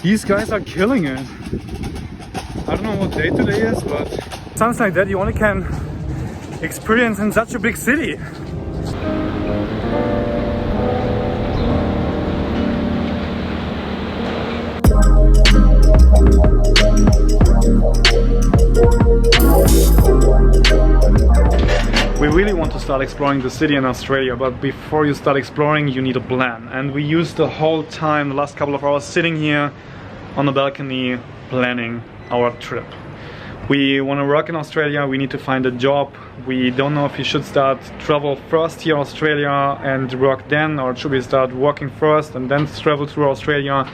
These guys are killing it. I don't know what day today is, but something like that you only can experience in such a big city. We really want to start exploring the city in Australia, but before you start exploring you need a plan. And we used the whole time, the last couple of hours, sitting here on the balcony planning our trip. We want to work in Australia, we need to find a job. We don't know if we should start travel first here in Australia and work then, or should we start working first and then travel through Australia.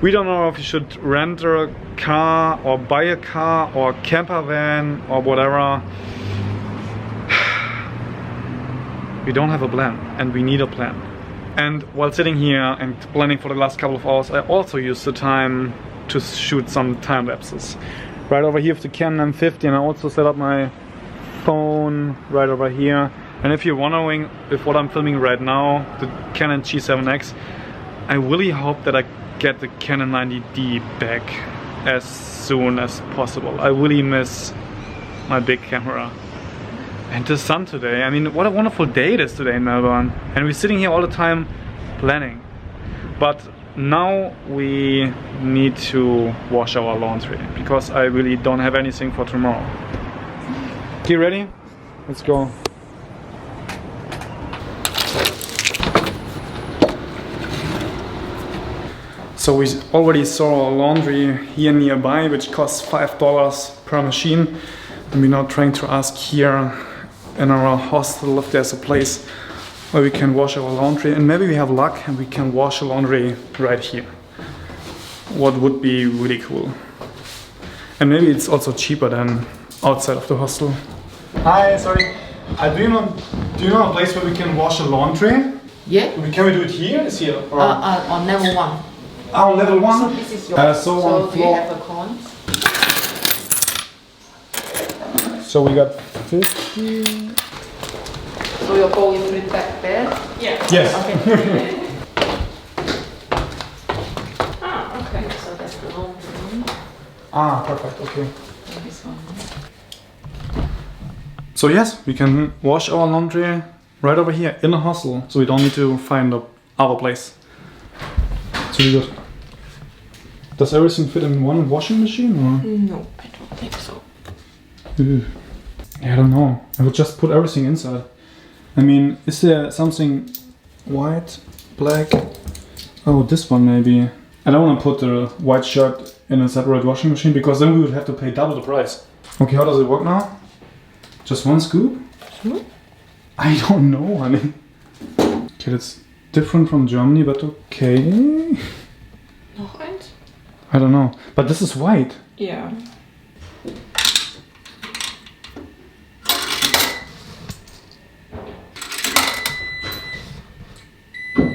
We don't know if we should rent a car or buy a car or campervan or whatever. We don't have a plan, and we need a plan. And while sitting here and planning for the last couple of hours, I also used the time to shoot some time lapses. Right over here with the Canon M50, and I also set up my phone right over here. And if you're wondering if what I'm filming right now, the Canon G7X, I really hope that I get the Canon 90D back as soon as possible. I really miss my big camera. And the sun today, I mean, what a wonderful day it is today in Melbourne. And we're sitting here all the time planning. But now we need to wash our laundry, because I really don't have anything for tomorrow. You ready? Let's go. So we already saw a laundry here nearby, which costs $5 per machine. And we're now trying to ask here in our hostel if there's a place where we can wash our laundry, and maybe we have luck and we can wash the laundry right here. What would be really cool. And maybe it's also cheaper than outside of the hostel. Hi, sorry. Do you know a place where we can wash the laundry? Yeah. Can we do it here? Is here? Or? On level 1. Oh, level 1? So this is yours. So on do you have a con? So we got 50. So you're going with that bed? Yeah. Yes. Okay. Okay. So that's the laundry room. Ah, perfect. Okay. This one. So yes, we can wash our laundry right over here in a hostel, so we don't need to find a other place. It's really good. Does everything fit in one washing machine, or? No, I don't think so. Yeah, I don't know. I would just put everything inside. I mean, is there something white, black? Oh, this one maybe. I don't want to put the white shirt in a separate washing machine, because then we would have to pay double the price. Okay, how does it work now? Just one scoop? Hmm? I don't know, honey. Okay, that's different from Germany, but okay. Noch eins? I don't know. But this is white. Ja.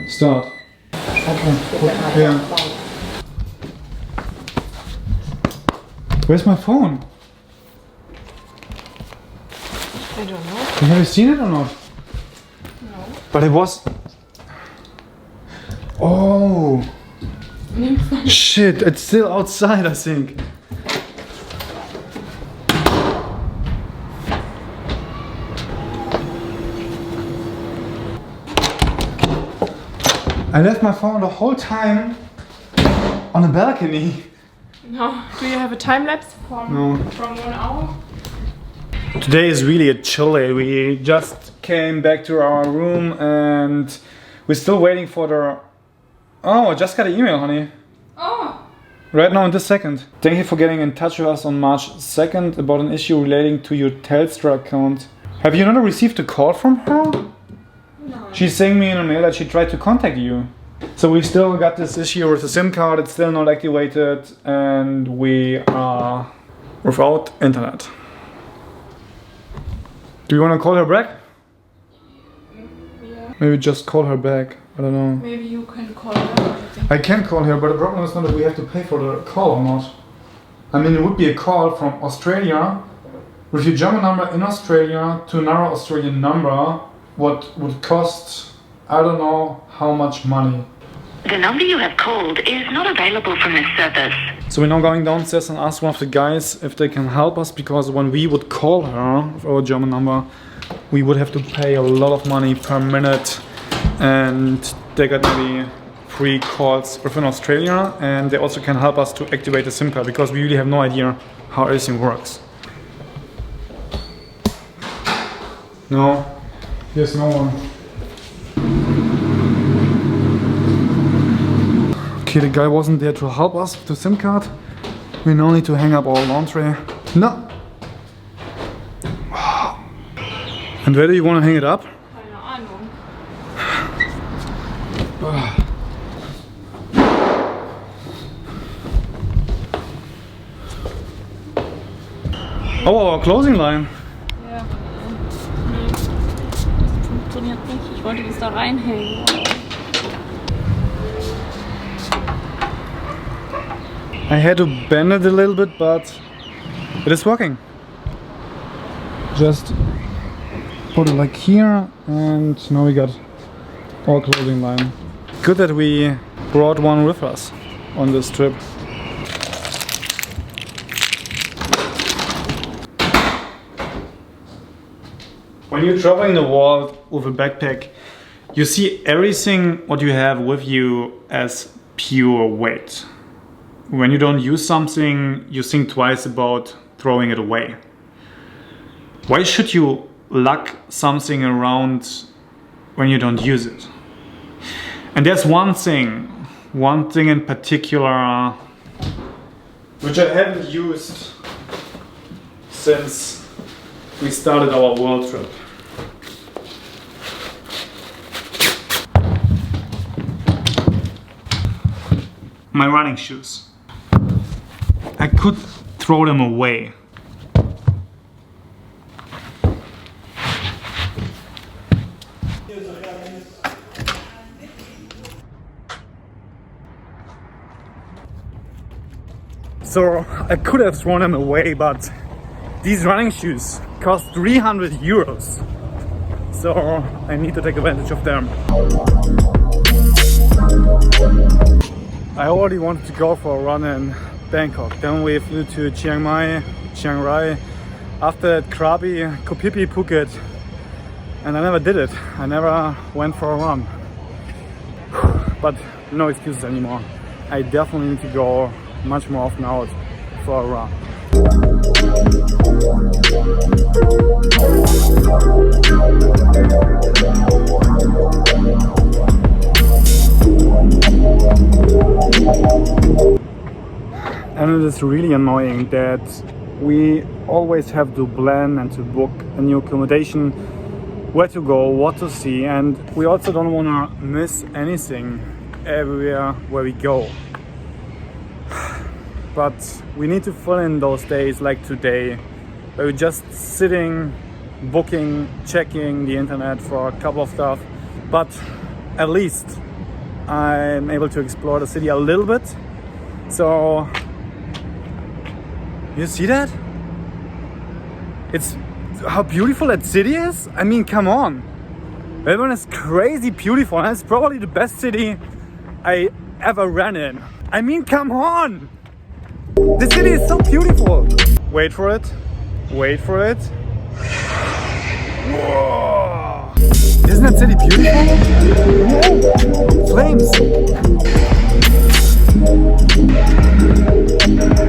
Start. Okay. Yeah. Where's my phone? I don't know. Have you seen it or not? No. But it was... Oh! Shit, it's still outside, I think. I left my phone the whole time on the balcony. No. Do you have a time lapse from 1 hour? Today is really a chill day. We just came back to our room and we're still waiting for the... Oh, I just got an email, honey. Oh. Right now in this second. Thank you for getting in touch with us on March 2nd about an issue relating to your Telstra account. Have you not received a call from her? No. She's saying me in a mail that she tried to contact you. So we still got this issue with the SIM card, it's still not activated, and we are without internet. Do you want to call her back? Yeah. Maybe just call her back, I don't know. Maybe you can call her. I can call her, but the problem is not that we have to pay for the call or not. I mean, it would be a call from Australia with your German number in Australia to another Australian number. What would cost, I don't know how much money. The number you have called is not available from this service. So we're now going downstairs and ask one of the guys if they can help us, because when we would call her with our German number, we would have to pay a lot of money per minute, and they got maybe 3 calls within Australia, and they also can help us to activate the SIM card, because we really have no idea how everything works. No, there's no one. Okay, the guy wasn't there to help us with the SIM card. We now need to hang up our laundry. No. And where do you want to hang it up? Keine Ahnung. Oh, our closing line. Ja. Nee. Das funktioniert nicht. Ich wollte das da reinhängen. I had to bend it a little bit, but it is working. Just put it like here, and now we got our clothing line. Good that we brought one with us on this trip. When you're traveling the world with a backpack, you see everything what you have with you as pure weight. When you don't use something, you think twice about throwing it away. Why should you lug something around when you don't use it? And there's one thing in particular, which I haven't used since we started our world trip. My running shoes. I could throw them away. So I could have thrown them away, but these running shoes cost 300 euros. So I need to take advantage of them. I already wanted to go for a run in Bangkok. Then we flew to Chiang Mai, Chiang Rai. After that, Krabi, Koh Phi Phi, Phuket. And I never did it. I never went for a run. But no excuses anymore. I definitely need to go much more often out for a run. And it is really annoying that we always have to plan and to book a new accommodation, where to go, what to see, and we also don't want to miss anything everywhere where we go. But we need to fill in those days like today, where we're just sitting, booking, checking the internet for a couple of stuff. But at least I'm able to explore the city a little bit. So you see that? It's how beautiful that city is. I mean, come on. Melbourne is crazy beautiful, and it's probably the best city I ever ran in. I mean, come on. The city is so beautiful. Wait for it. Wait for it. Whoa. Isn't that city beautiful? Whoa. Flames.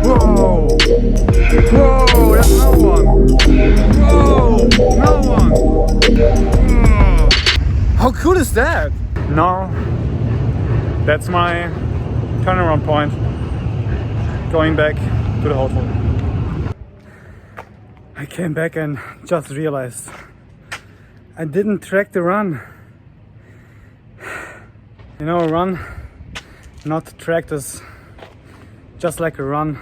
Whoa. Whoa, there's no one. Whoa, no one. Whoa. How cool is that? No. That's my turnaround point. Going back to the hotel. I came back and just realized I didn't track the run. You know, a run not tracked is just like a run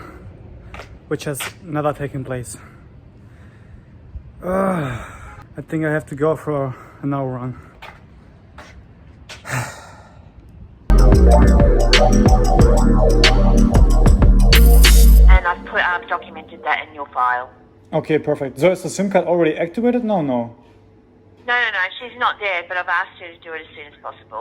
which has never taken place. I think I have to go for another run. And I've documented that in your file. Okay, perfect. So is the SIM card already activated? No. No, she's not there, but I've asked her to do it as soon as possible.